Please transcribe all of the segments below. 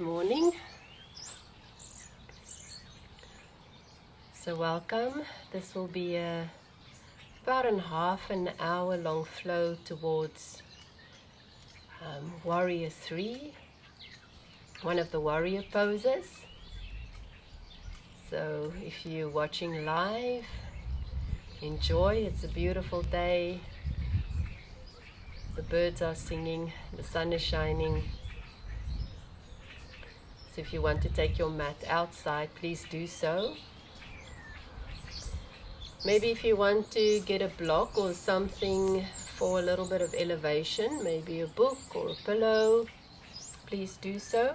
morning. So welcome. This will be about a half an hour long flow towards Warrior 3, one of the warrior poses. So if you're watching live, enjoy. It's a beautiful day. The birds are singing, the sun is shining. So if you want to take your mat outside, please do so. Maybe if you want to get a block or something for a little bit of elevation, maybe a book or a pillow, please do so.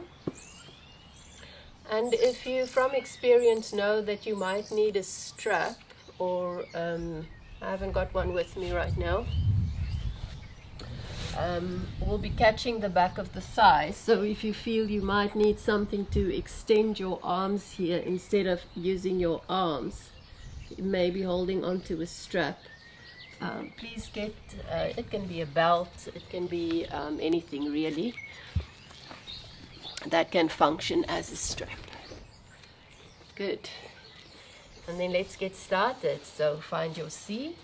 And if you from experience know that you might need a strap, or I haven't got one with me right now, we'll be catching the back of the thigh. So if you feel you might need something to extend your arms here instead of using your arms, maybe holding onto a strap, please get, it can be a belt, it can be anything really that can function as a strap. Good. And then let's get started. So find your seat.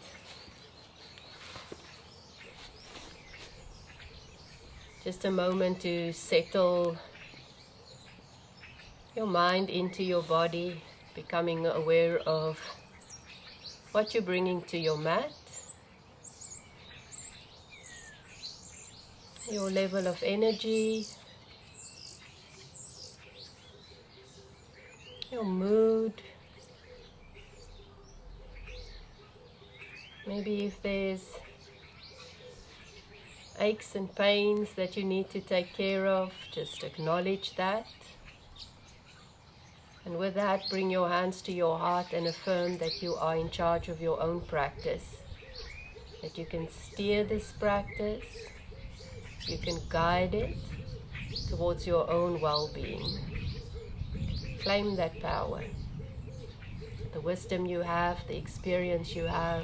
Just a moment to settle your mind into your body, becoming aware of what you're bringing to your mat, your level of energy, your mood. Maybe if there's aches and pains that you need to take care of, just acknowledge that. And with that, bring your hands to your heart and affirm that you are in charge of your own practice, that you can steer this practice, you can guide it towards your own well-being. Claim that power, the wisdom you have, the experience you have.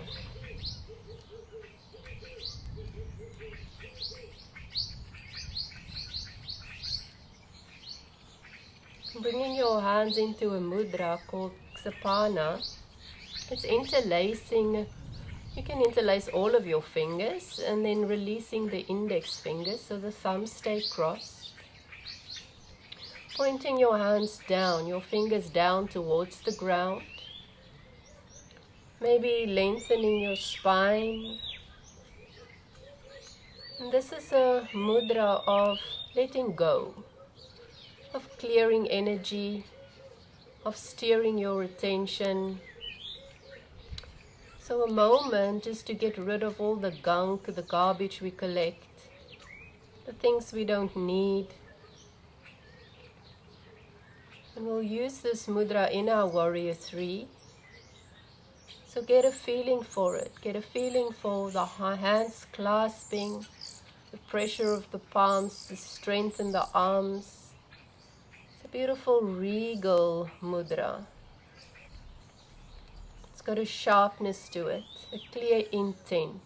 Bringing your hands into a mudra called Ksepana. It's interlacing. You can interlace all of your fingers and then releasing the index fingers so the thumbs stay crossed. Pointing your hands down, your fingers down towards the ground. Maybe lengthening your spine. And this is a mudra of letting go, of clearing energy, of steering your attention. So a moment just to get rid of all the gunk, the garbage we collect, the things we don't need. And we'll use this mudra in our Warrior 3. So get a feeling for it. Get a feeling for the hands clasping, the pressure of the palms, the strength in the arms. Beautiful regal mudra. It's got a sharpness to it, a clear intent.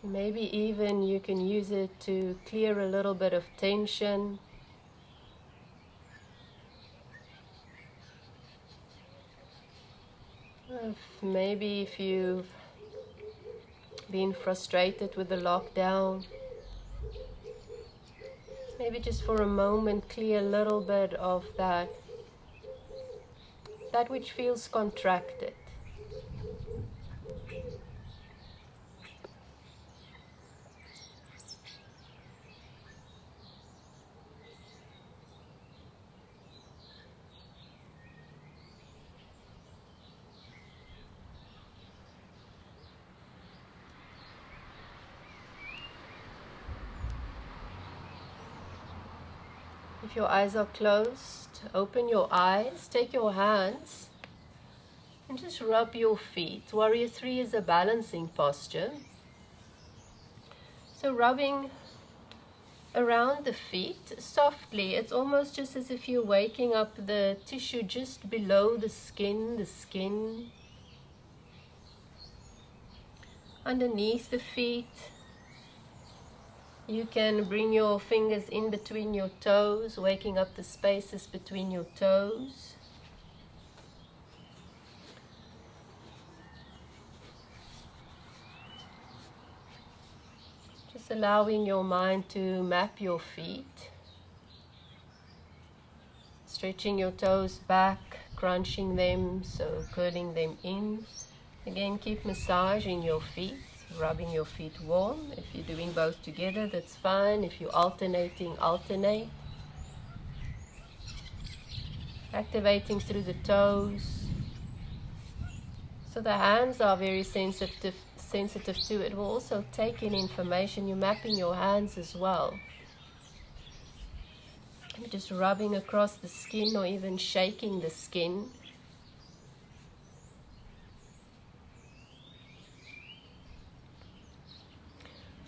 Maybe even you can use it to clear a little bit of tension. Maybe if you've been frustrated with the lockdown, maybe just for a moment clear a little bit of that which feels contracted. If your eyes are closed, open your eyes, take your hands and just rub your feet. Warrior 3 is a balancing posture. So rubbing around the feet softly, it's almost just as if you're waking up the tissue just below the skin. underneath the feet. You can bring your fingers in between your toes, waking up the spaces between your toes. Just allowing your mind to map your feet. Stretching your toes back, crunching them, so curling them in. Again, keep massaging your feet, rubbing your feet warm. If you're doing both together, that's fine. If you're alternating, alternate. Activating through the toes. So the hands are very sensitive to it. Will also take in information. You're mapping your hands as well. Just rubbing across the skin or even shaking the skin.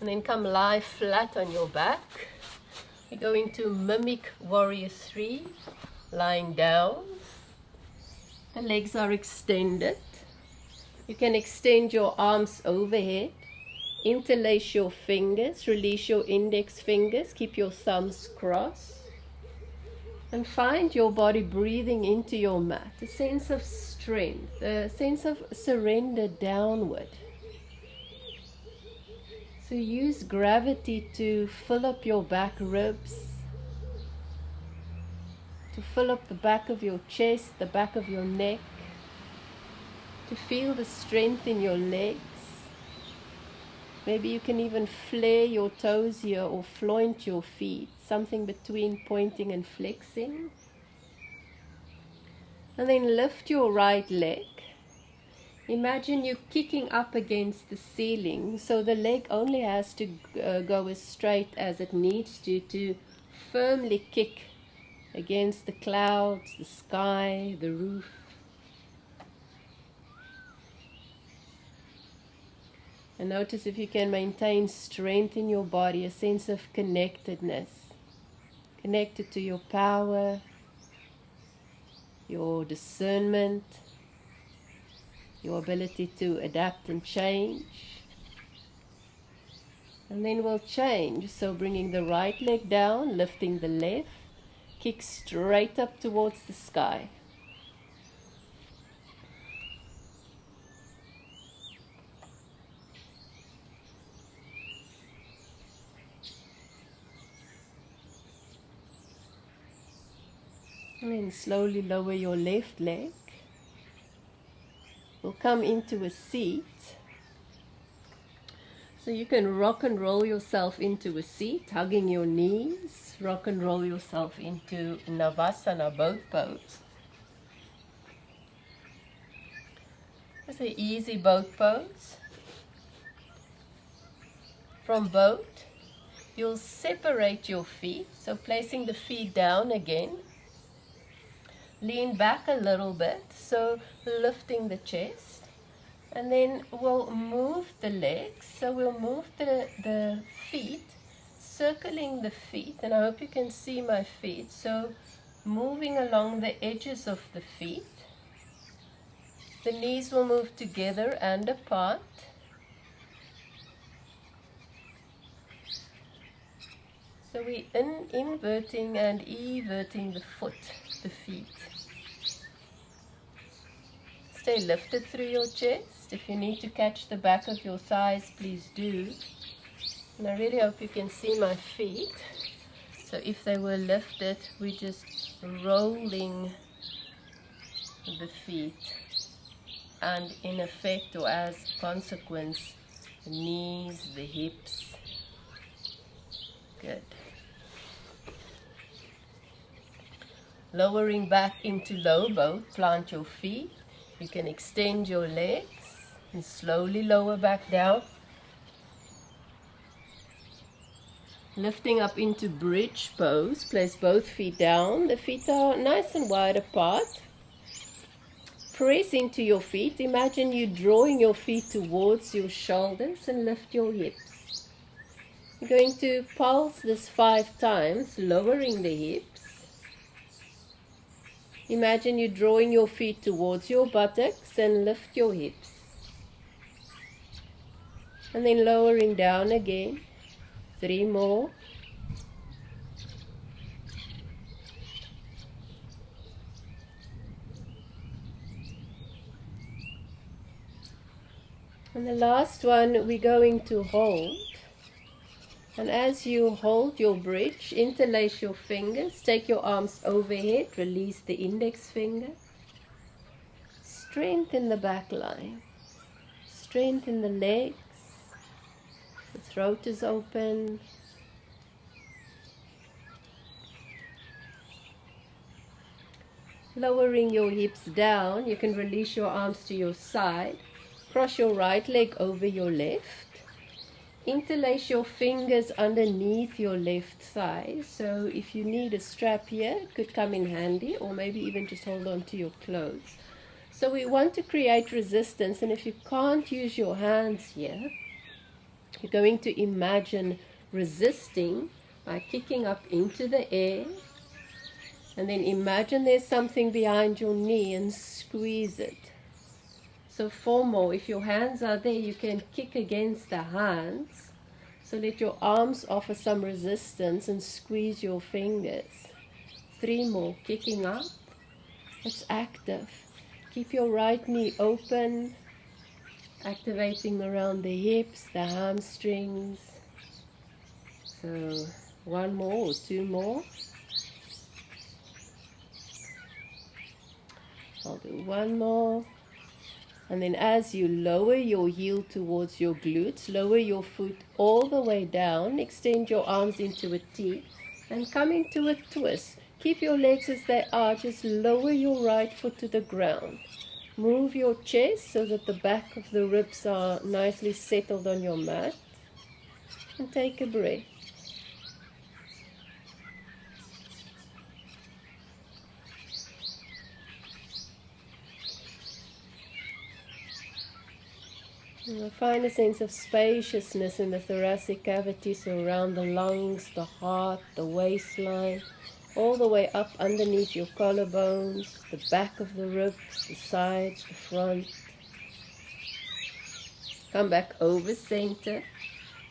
And then come lie flat on your back. We're going to mimic Warrior 3, lying down. The legs are extended. You can extend your arms overhead. Interlace your fingers. Release your index fingers. Keep your thumbs crossed. And find your body breathing into your mat. A sense of strength. A sense of surrender downward. So use gravity to fill up your back ribs, to fill up the back of your chest, the back of your neck, to feel the strength in your legs. Maybe you can even flare your toes here or flaunt your feet, something between pointing and flexing. And then lift your right leg. Imagine you kicking up against the ceiling, so the leg only has to go as straight as it needs to firmly kick against the clouds, the sky, the roof. And notice if you can maintain strength in your body, a sense of connectedness, connected to your power, your discernment, your ability to adapt and change. And then we'll change, so bringing the right leg down, lifting the left, kick straight up towards the sky. And then slowly lower your left leg. We'll come into a seat. So you can rock and roll yourself into a seat, hugging your knees. Rock and roll yourself into Navasana, boat pose. It's an easy boat pose. From boat, you'll separate your feet, so placing the feet down again. Lean back a little bit, so lifting the chest. And then we'll move the legs, so we'll move the feet, circling the feet, and I hope you can see my feet. So moving along the edges of the feet. The knees will move together and apart. So we're inverting and everting the foot, the feet. Stay lifted through your chest. If you need to catch the back of your thighs, please do. And I really hope you can see my feet. So if they were lifted, we're just rolling the feet. And in effect, or as consequence, the knees, the hips. Good. Lowering back into low boat, plant your feet. You can extend your legs and slowly lower back down. Lifting up into bridge pose, place both feet down. The feet are nice and wide apart. Press into your feet. Imagine you drawing your feet towards your shoulders and lift your hips. You're going to pulse this 5 times, lowering the hips. Imagine you drawing your feet towards your buttocks and lift your hips. And then lowering down again. 3 more. And the last one we're going to hold. And as you hold your bridge, interlace your fingers, take your arms overhead, release the index finger. Strengthen the back line, strengthen the legs, the throat is open. Lowering your hips down, you can release your arms to your side. Cross your right leg over your left. Interlace your fingers underneath your left thigh. So if you need a strap here, it could come in handy, or maybe even just hold on to your clothes. So we want to create resistance, and if you can't use your hands here, you're going to imagine resisting by kicking up into the air, and then imagine there's something behind your knee and squeeze it. So 4 more. If your hands are there, you can kick against the hands. So let your arms offer some resistance and squeeze your fingers. 3 more. Kicking up. It's active. Keep your right knee open, activating around the hips, the hamstrings. So 1 more or 2 more. I'll do 1 more. And then as you lower your heel towards your glutes, lower your foot all the way down, extend your arms into a T, and come into a twist. Keep your legs as they are, just lower your right foot to the ground. Move your chest so that the back of the ribs are nicely settled on your mat. And take a breath. You'll find a sense of spaciousness in the thoracic cavity, so around the lungs, the heart, the waistline, all the way up underneath your collarbones, the back of the ribs, the sides, the front. Come back over center.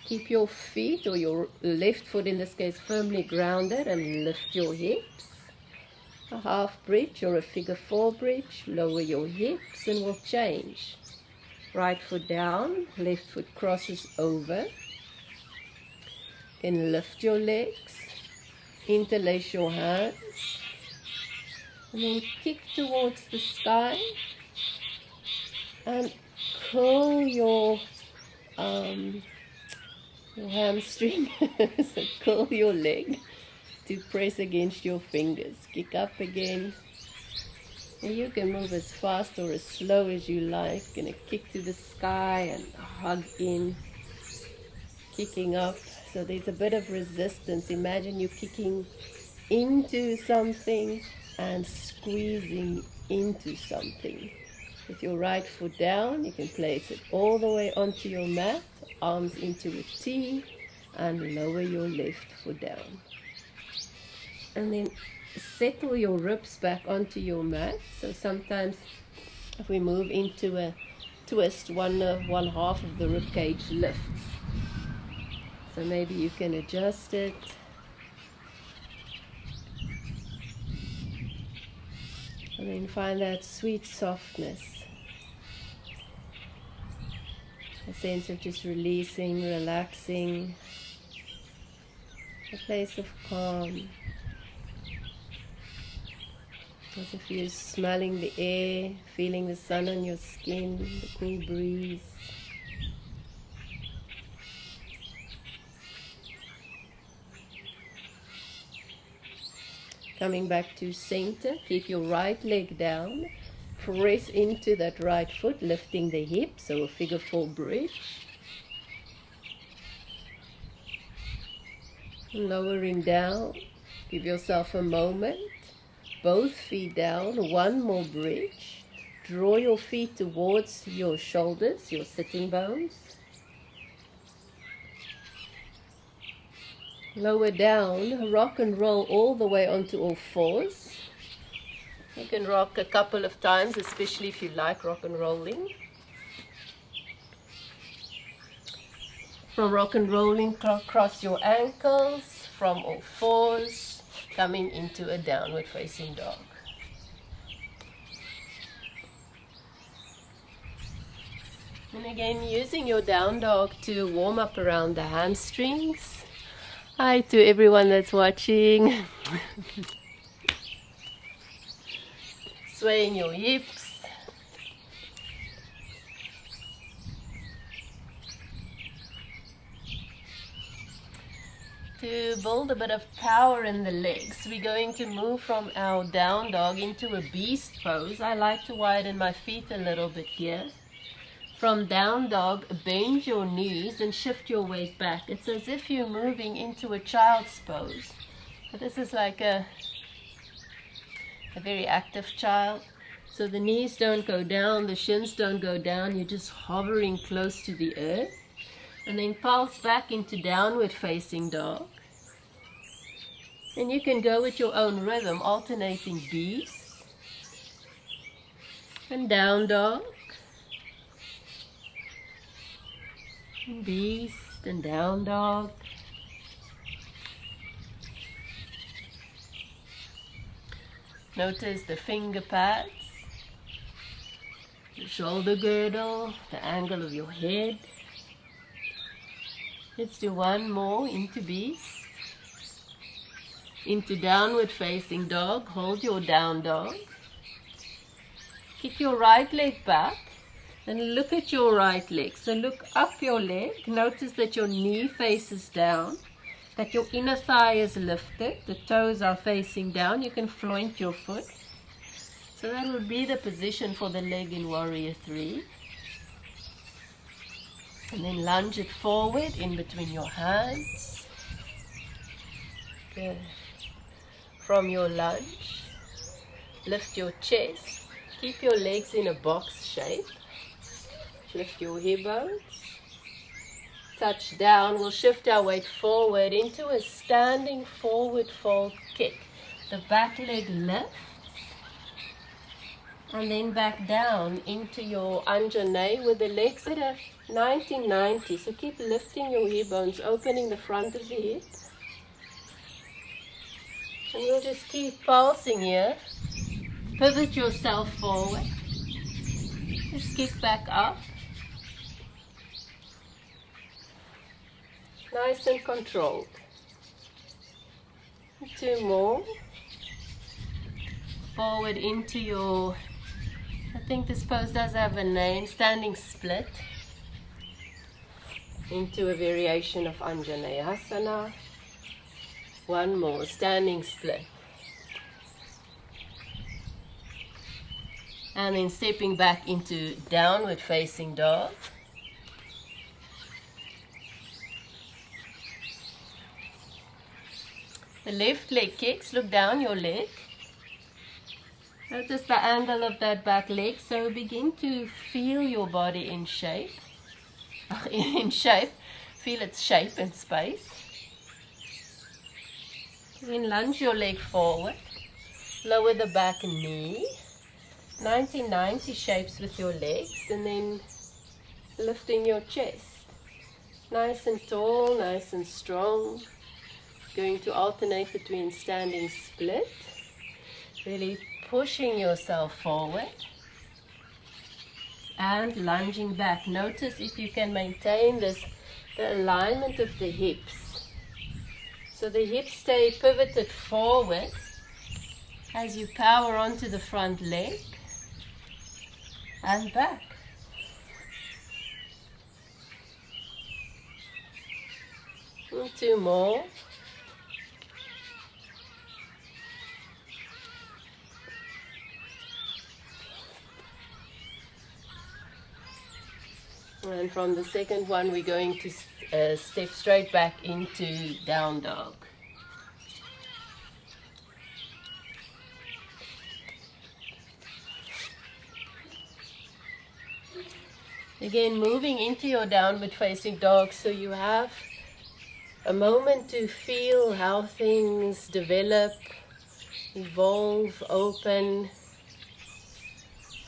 Keep your feet, or your left foot in this case, firmly grounded, and lift your hips. A half bridge or a figure 4 bridge. Lower your hips and we'll change. Right foot down, left foot crosses over. Then lift your legs, interlace your hands, and then kick towards the sky and curl your hamstring, so curl your leg to press against your fingers. Kick up again. And you can move as fast or as slow as you like. Gonna kick to the sky and hug in, kicking up. So there's a bit of resistance. Imagine you kicking into something and squeezing into something. With your right foot down, you can place it all the way onto your mat, arms into a T, and lower your left foot down. And then settle your ribs back onto your mat. So sometimes if we move into a twist, one half of the rib cage lifts. So maybe you can adjust it. And then find that sweet softness. A sense of just releasing, relaxing. A place of calm. As if you're smelling the air, feeling the sun on your skin, the cool breeze. Coming back to center, keep your right leg down. Press into that right foot, lifting the hip, so a figure 4 bridge. Lowering down, give yourself a moment. Both feet down, 1 more bridge. Draw your feet towards your shoulders, your sitting bones. Lower down, rock and roll all the way onto all fours. You can rock a couple of times, especially if you like rock and rolling. From rock and rolling, cross your ankles, from all fours, coming into a downward facing dog. And again, using your down dog to warm up around the hamstrings. Hi to everyone that's watching. Swaying your hips. To build a bit of power in the legs, we're going to move from our down dog into a beast pose. I like to widen my feet a little bit here. From down dog, bend your knees and shift your weight back. It's as if you're moving into a child's pose. But this is like a very active child. So the knees don't go down, the shins don't go down, you're just hovering close to the earth. And then pulse back into downward facing dog. And you can go with your own rhythm, alternating beast and down dog. And beast and down dog. Notice the finger pads, the shoulder girdle, the angle of your head. Let's do one more into beast, into downward facing dog. Hold your down dog. Kick your right leg back and look at your right leg. So look up your leg. Notice that your knee faces down, that your inner thigh is lifted, the toes are facing down. You can floint your foot. So that would be the position for the leg in Warrior 3. And then lunge it forward in between your hands. Good. From your lunge, lift your chest. Keep your legs in a box shape. Lift your hip bones. Touch down. We'll shift our weight forward into a standing forward fold kick. The back leg lifts. And then back down into your Anjaneyas with the legs at a 90-90. So keep lifting your hip bones, opening the front of the hip. And you'll just keep pulsing here. Pivot yourself forward. Just kick back up. Nice and controlled. 2 more. Forward into your, I think this pose does have a name, standing split. Into a variation of Anjaneyasana. 1 more, standing split. And then stepping back into downward facing dog. The left leg kicks, look down your leg. Notice the angle of that back leg. So begin to feel your body in shape. Feel its shape and space. Then lunge your leg forward. Lower the back knee. 90-90 shapes with your legs. And then lifting your chest. Nice and tall, nice and strong. Going to alternate between standing split. Really pushing yourself forward. And lunging back. Notice if you can maintain this, the alignment of the hips. So the hips stay pivoted forward as you power onto the front leg and back. And 2 more. And from the second one, we're going to step straight back into down dog. Again, moving into your downward facing dog, so you have a moment to feel how things develop, evolve, open,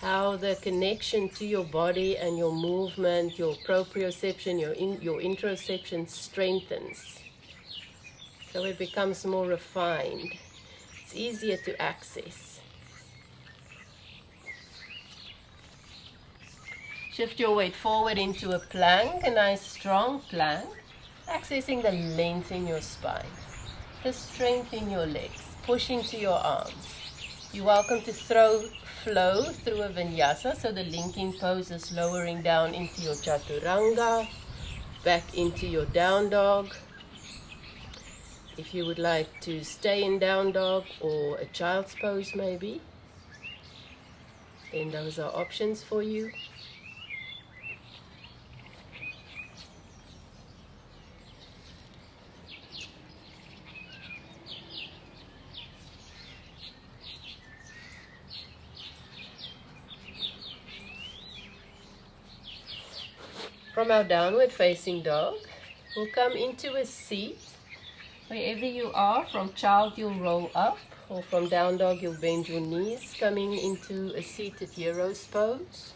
how the connection to your body and your movement, your proprioception, your interoception strengthens. So it becomes more refined. It's easier to access. Shift your weight forward into a plank, a nice strong plank, accessing the length in your spine, the strength in your legs, pushing to your arms. You're welcome to flow through a vinyasa, so the linking pose is lowering down into your chaturanga, back into your down dog. If you would like to stay in down dog or a child's pose maybe, then those are options for you. From our downward facing dog, we'll come into a seat. Wherever you are, from child you'll roll up, or from down dog you'll bend your knees, coming into a seated hero's pose.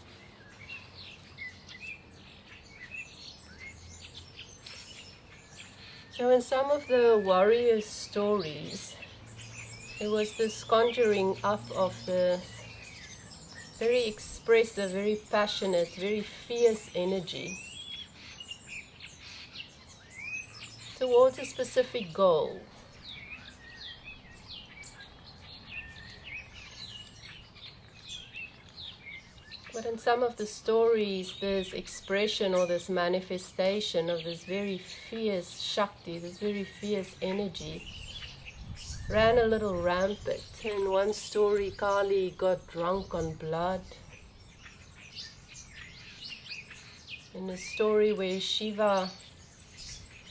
So in some of the warrior stories, there was this conjuring up of this very expressive, very passionate, very fierce energy towards a specific goal. But in some of the stories, this expression or this manifestation of this very fierce Shakti, this very fierce energy, ran a little rampant. In one story, Kali got drunk on blood. In a story where Shiva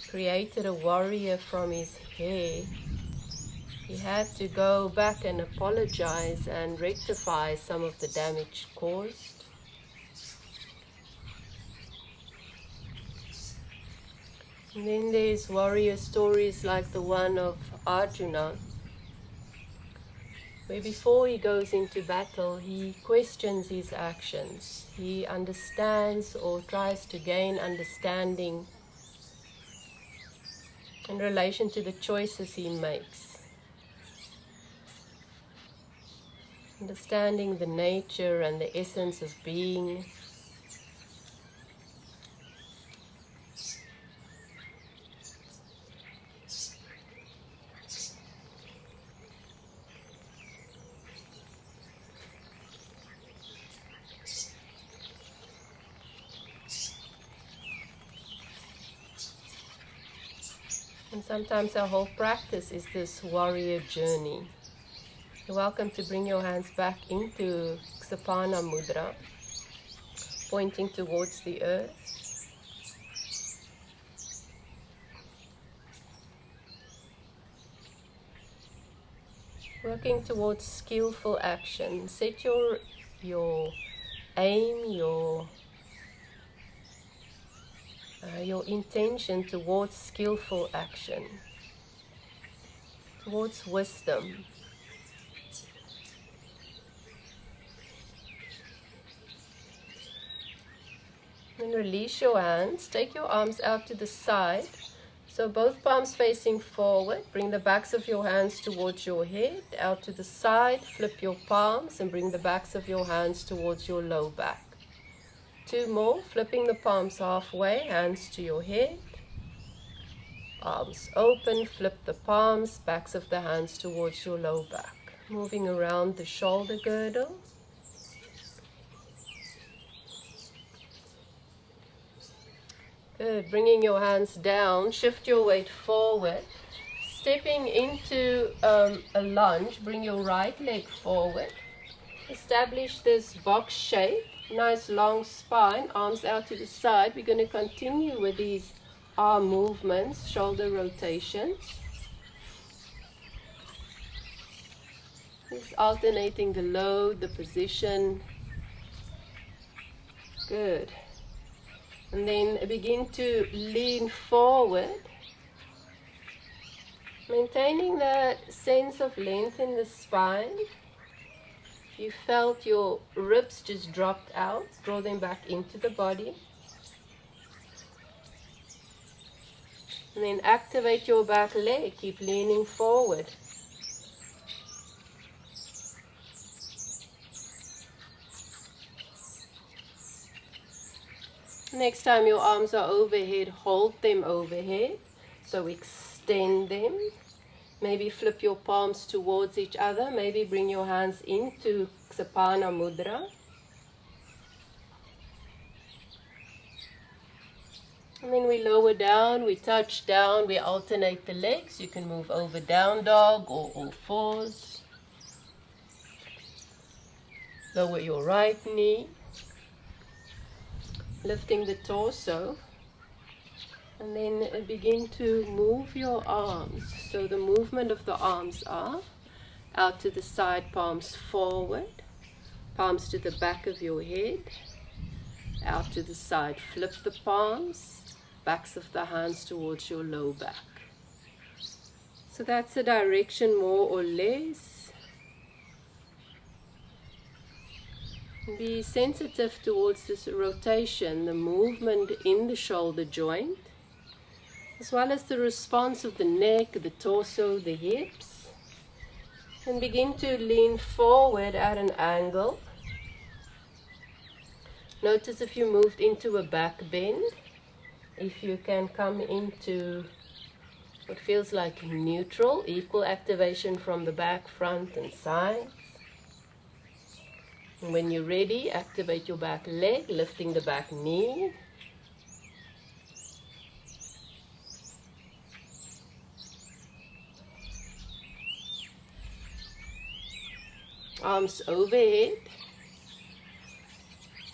created a warrior from his hair, he had to go back and apologize and rectify some of the damage caused. And then there's warrior stories like the one of Arjuna, where before he goes into battle, he questions his actions. He understands or tries to gain understanding in relation to the choices he makes. Understanding the nature and the essence of being. And sometimes our whole practice is this warrior journey. You're welcome to bring your hands back into Ksepana Mudra, pointing towards the earth. Working towards skillful action. Set your aim, your intention towards skillful action, towards wisdom. Then release your hands, take your arms out to the side, so both palms facing forward. Bring the backs of your hands towards your head, out to the side, flip your palms and bring the backs of your hands towards your low back. 2 more, flipping the palms halfway, hands to your head, arms open, flip the palms, backs of the hands towards your low back. Moving around the shoulder girdle. Good, bringing your hands down, shift your weight forward. Stepping into a lunge, bring your right leg forward. Establish this box shape. Nice long spine, arms out to the side. We're going to continue with these arm movements, shoulder rotations. Just alternating the load, the position. Good. And then begin to lean forward. Maintaining that sense of length in the spine. You felt your ribs just dropped out, draw them back into the body. And then activate your back leg, keep leaning forward. Next time your arms are overhead, hold them overhead. So extend them. Maybe flip your palms towards each other. Maybe bring your hands into Ksepana Mudra. And then we lower down, we touch down, we alternate the legs. You can move over down dog or all fours. Lower your right knee. Lifting the torso. And then begin to move your arms. So the movement of the arms are out to the side, palms forward, palms to the back of your head, out to the side, flip the palms, backs of the hands towards your low back. So that's the direction more or less. Be sensitive towards this rotation, the movement in the shoulder joint, as well as the response of the neck, the torso, the hips. And begin to lean forward at an angle. Notice if you moved into a back bend, if you can come into what feels like neutral, equal activation from the back, front and sides. And when you're ready, activate your back leg, lifting the back knee. Arms overhead,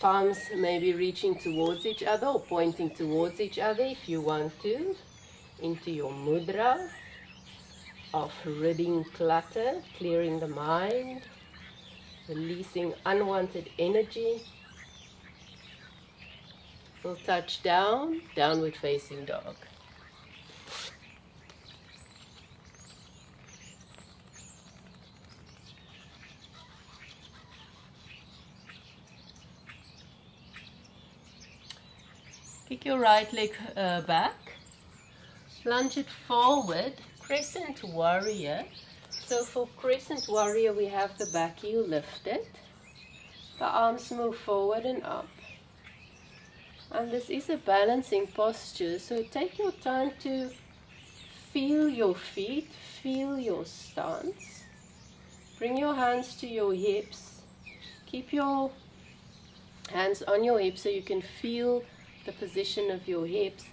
palms maybe reaching towards each other or pointing towards each other if you want to, into your mudra of ridding clutter, clearing the mind, releasing unwanted energy. We'll touch down, downward facing dog. Kick your right leg back, lunge it forward, Crescent Warrior. So for Crescent Warrior we have the back heel lifted, the arms move forward and up. And this is a balancing posture, so take your time to feel your feet, feel your stance. Bring your hands to your hips, keep your hands on your hips so you can feel the position of your hips,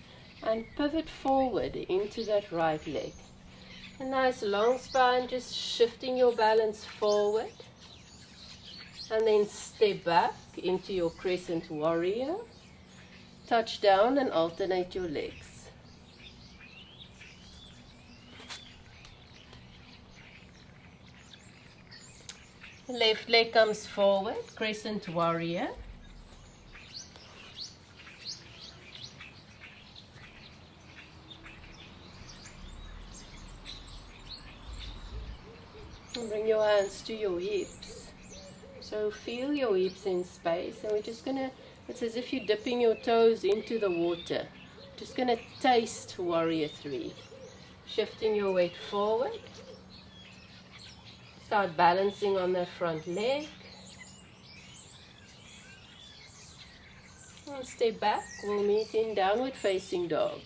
and pivot forward into that right leg. A nice long spine, just shifting your balance forward, and then step back into your Crescent Warrior. Touch down and alternate your legs. The left leg comes forward, Crescent Warrior. Bring your hands to your hips. So feel your hips in space, and we're just gonna, it's as if you're dipping your toes into the water. Just gonna taste Warrior 3. Shifting your weight forward. Start balancing on that front leg. And step back, we'll meet in downward facing dog.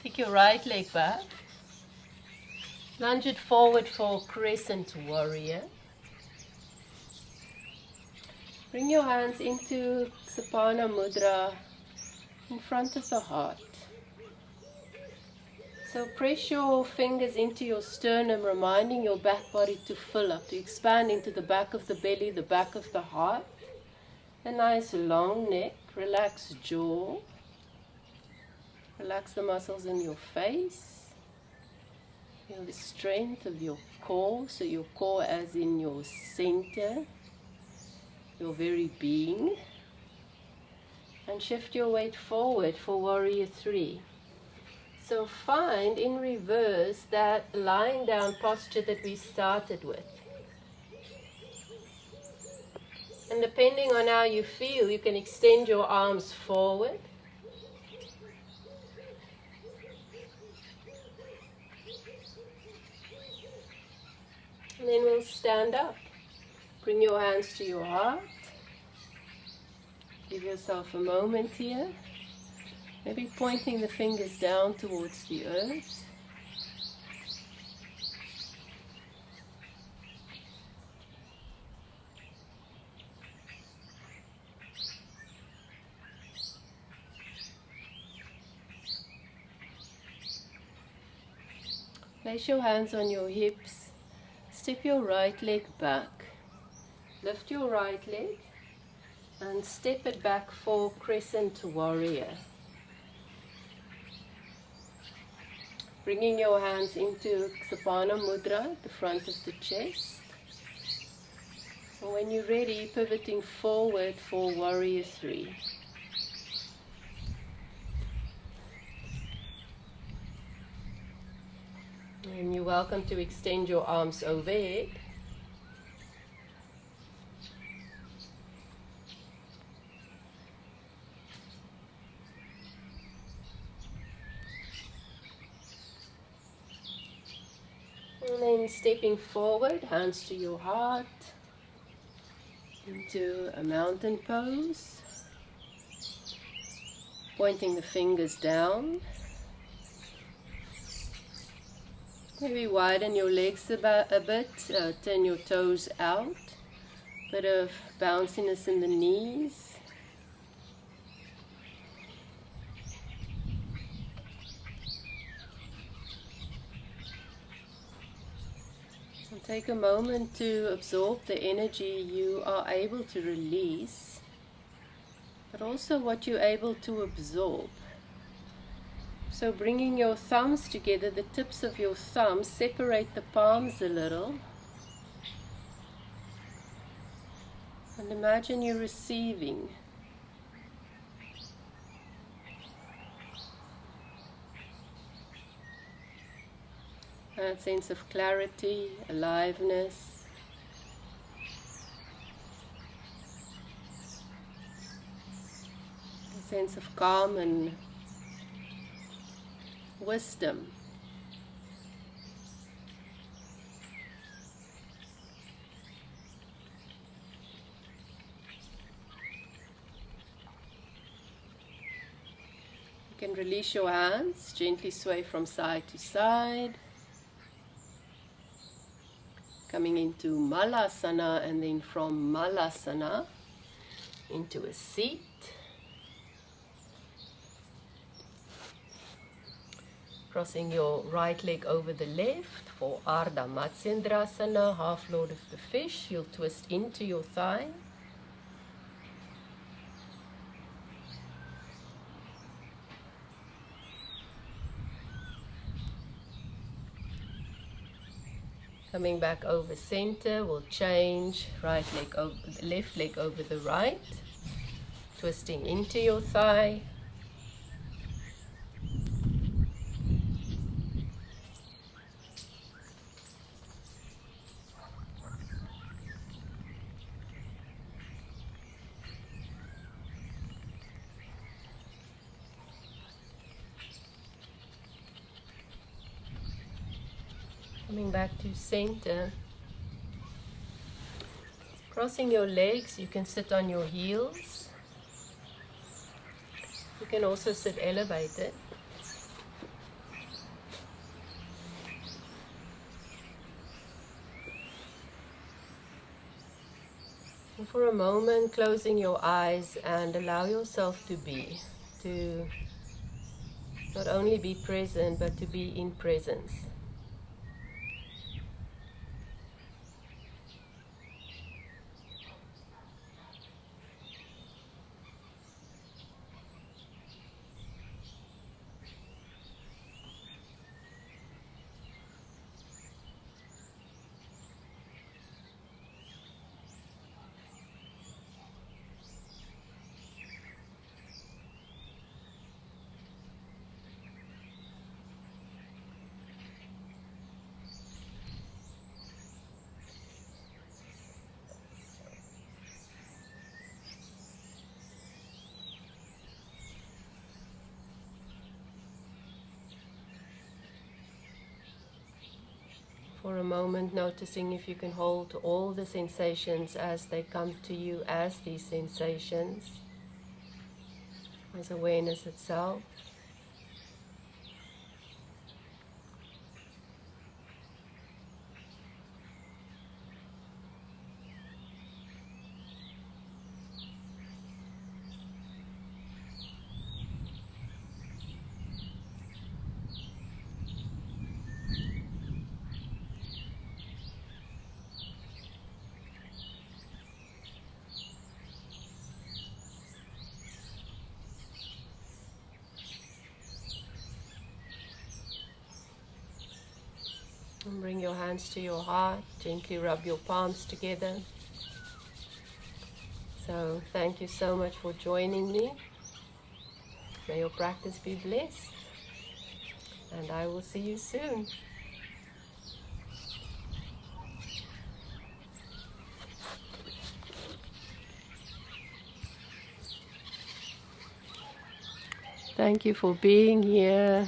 Take your right leg back, lunge it forward for Crescent Warrior. Bring your hands into Ksepana Mudra in front of the heart. So press your fingers into your sternum, reminding your back body to fill up, to expand into the back of the belly, the back of the heart. A nice long neck, relax jaw. Relax the muscles in your face. Feel the strength of your core, so your core as in your center, your very being. And shift your weight forward for Warrior 3. So find in reverse that lying down posture that we started with. And depending on how you feel, you can extend your arms forward. And then we'll stand up. Bring your hands to your heart. Give yourself a moment here. Maybe pointing the fingers down towards the earth. Place your hands on your hips. Step your right leg back. Lift your right leg and step it back for Crescent Warrior. Bringing your hands into Ksepana Mudra at the front of the chest. And when you're ready, pivoting forward for Warrior 3. And you're welcome to extend your arms overhead. And then stepping forward, hands to your heart, into a mountain pose. Pointing the fingers down. Maybe widen your legs a bit, turn your toes out. Bit of bounciness in the knees. And take a moment to absorb the energy you are able to release, but also what you're able to absorb. So bringing your thumbs together, the tips of your thumbs, separate the palms a little. And imagine you're receiving. That sense of clarity, aliveness. A sense of calm and wisdom. You can release your hands, gently sway from side to side. Coming into Malasana, and then from Malasana into a seat. Crossing your right leg over the left for Ardha Matsyendrasana, half Lord of the Fish. You'll twist into your thigh. Coming back over center, we'll change right leg over the left leg over the right. Twisting into your thigh. Coming back to center. Crossing your legs, you can sit on your heels. You can also sit elevated. And for a moment, closing your eyes and allow yourself to be, to not only be present, but to be in presence. For a moment, noticing if you can hold all the sensations as they come to you as these sensations, as awareness itself. And bring your hands to your heart, gently rub your palms together. So thank you so much for joining me. May your practice be blessed, and I will see you soon. Thank you for being here.